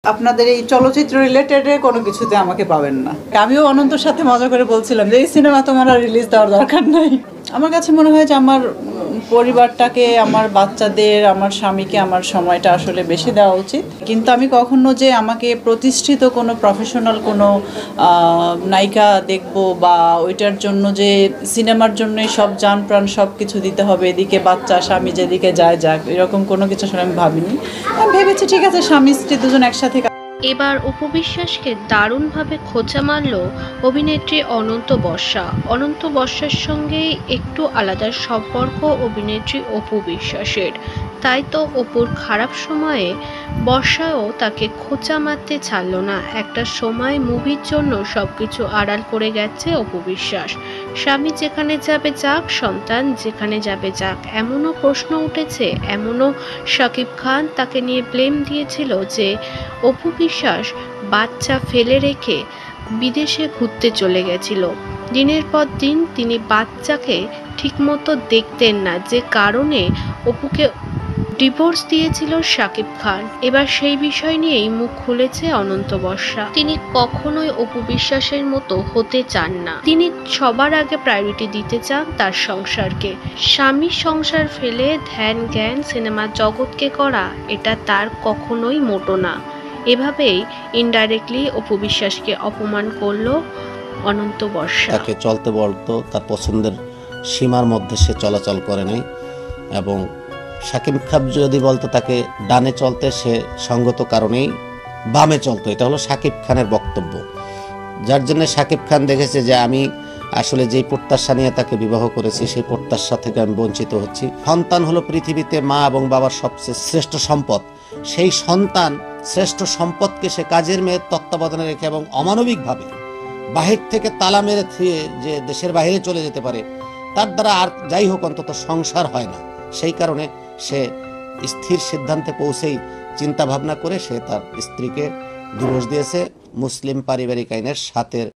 আপনাদের এই চলচ্চিত্র রিলেটেড কোনো কিছুতে আমাকে পাবেন না। আমিও অনন্তর সাথে মজা করে বলছিলাম যে এই সিনেমা তোমার আর রিলিজ দেওয়ার দরকার নাই। আমার কাছে মনে হয় যে আমার পরিবারটাকে, আমার বাচ্চাদের, আমার স্বামীকে আমার সময়টা আসলে বেশি দেওয়া উচিত। কিন্তু আমি কখনো যে আমাকে প্রতিষ্ঠিত কোনো প্রফেশনাল কোনো নায়িকা দেখব বা ওইটার জন্য যে সিনেমার জন্যই সব জান প্রাণ সব কিছু দিতে হবে, এদিকে বাচ্চা স্বামী যেদিকে যায় যাক, এরকম কোনো কিছু আসলে আমি ভাবিনি। আমি ভেবেছি ঠিক আছে স্বামী স্ত্রী দুজন একসাথে। এবার অপু বিশ্বাসকে দারুণভাবে খোঁচা মারল অভিনেত্রী অনন্ত বর্ষা। অনন্ত বর্ষার সঙ্গে একটু আলাদা সম্পর্ক অভিনেত্রী অপু বিশ্বাসের, তাই তো অপুর খারাপ সময়ে বর্ষাও তাকে খোঁচা মারতে ছাড়ল না। একটা সময় মুভির জন্য সবকিছু আড়াল করে গেছে অপু বিশ্বাস। স্বামী যেখানে যাবে যাক, সন্তান যেখানে যাবে যাক, এমনও প্রশ্ন উঠেছে, এমনও শাকিব খান তাকে নিয়ে ব্লেম দিয়েছিল যে অপু বিশ্বাস বাচ্চা ফেলে রেখে বিদেশে ঘুরতে চলে গেছিল। দিনের পর দিন তিনি বাচ্চাকে ঠিকমতো দেখতেন না, যে কারণে অপুকে ডিভোর্স দিয়েছিল শাকিব খান। এবার সেই বিষয় নিয়েই মুখ খুলেছে অনন্ত বর্ষা। তিনি কখনোই অপু বিশ্বাসের মতো হতে চান না। তিনি সবার আগে প্রায়োরিটি দিতে চান তার সংসারকে। স্বামীর সংসার ফেলে ধ্যান জ্ঞান সিনেমার জগৎকে করা, এটা তার কখনোই মোটো না। এভাবেই ইনডাইরেক্টলি অপু বিশ্বাসকে অপমান করলো অনন্ত বর্ষা। তাকে চলতে বলতো, তার পছন্দের সীমার মধ্যে সে চলাচল করে নাই। এবং শাকিব খান যদি বলতো তাকে ডানে চলতে, সে সঙ্গত কারণেই বামে চলতো। এটা হলো শাকিব খানের বক্তব্য, যার জন্য শাকিব খান দেখেছে যে আমি আসলে যেই প্রত্যাশা নিয়ে তাকে বিবাহ করেছি সেই প্রত্যাশা থেকে আমি বঞ্চিত হচ্ছি। সন্তান হলো পৃথিবীতে মা এবং বাবার সবচেয়ে শ্রেষ্ঠ সম্পদ। সেই সন্তান শ্রেষ্ঠ সম্পদকে সে কাজের মেয়ের তত্ত্বাবধানে রেখে এবং অমানবিকভাবে বাহির থেকে তালা মেরে থুয়ে যে দেশের বাইরে চলে যেতে পারে, তার দ্বারা আর যাই হোক অন্তত সংসার হয় না। সেই কারণে সে স্থির সিদ্ধান্তে পৌঁছেই চিন্তা ভাবনা করে সে তার স্ত্রীকে ডিভোর্স দিয়েছে মুসলিম পারিবারিক আইনের 7